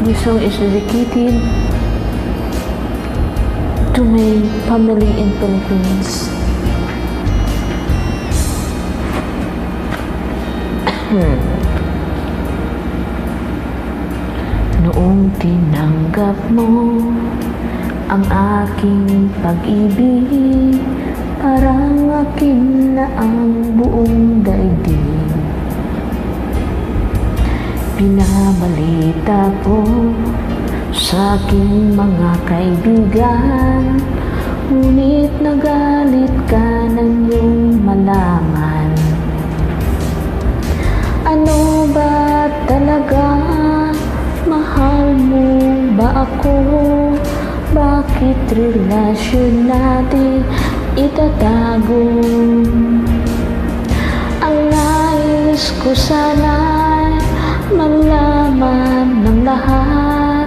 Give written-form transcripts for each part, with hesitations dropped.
This song is dedicated to my family in Philippines. Noong tinanggap mo ang aking pag-ibig, parang akin na ang buong daigdig. Pinabalita ko sa aking mga kaibigan, ngunit nagalit ka ng iyong malaman. Ano ba talaga? Mahal mo ba ako? Bakit relasyon natin itatago? Ang nais ko sana'y malaman ng lahat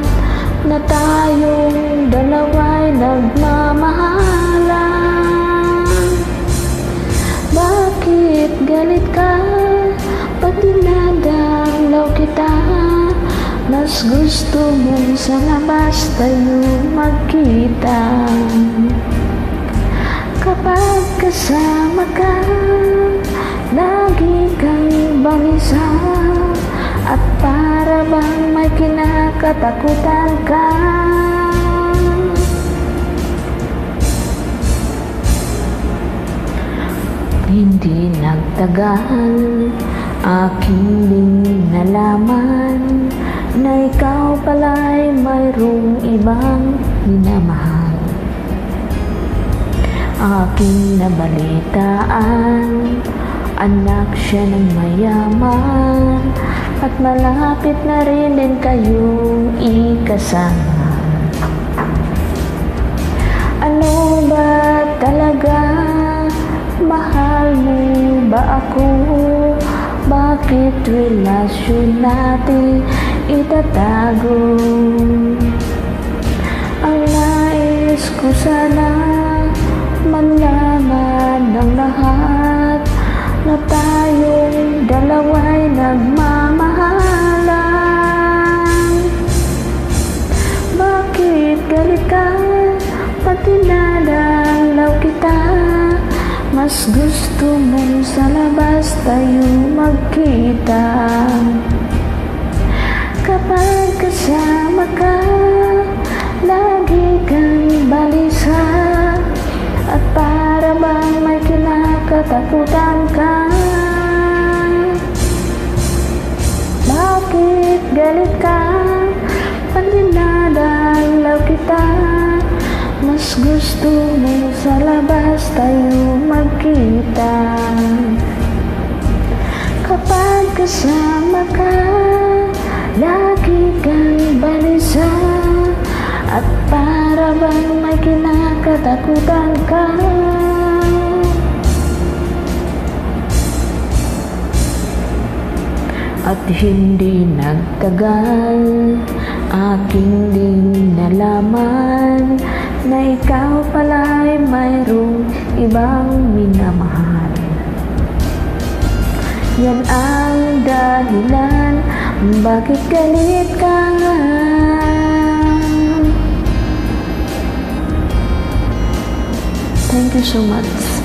na tayong dalawa'y nagmamahalan. Bakit galit ka? Ba't dinadalaw kita? Mas gusto mong sa labas tayo magkita. Kapag kasama ka, lagi kang balisa, at para bang may kinakatakutan ka. Hindi nagtagal, aking din nalaman na ikaw pala'y mayroong ibang minamahal. Aking nabalitaan, anak siya ng mayaman, at malapit na rin din kayong ikasama. Ano ba talaga? Mahal mo ba ako? Bakit relasyon natin itatago? Ang nais ko sana malaman ng lahat na tayong dalawa'y nagmamahalan. Bakit galit ka? Pati nadalaw kita. Mas gusto mong sa labas tayo magkita. Kapag kasama ka, lagi kang balisa, at para bang may kinakatakutan ka. Bakit galit ka? Pag dinadalaw kita, mas gusto mo sa labas tayo magkita. Kapag kasama ka, lagi kang balisa, at para bang may kinakatakutan ka. At hindi nagtagal, aking din nalaman na ikaw pala'y mayroong ibang minamahal. Yan ang dahilan bakit galit ka nga. Thank you so much.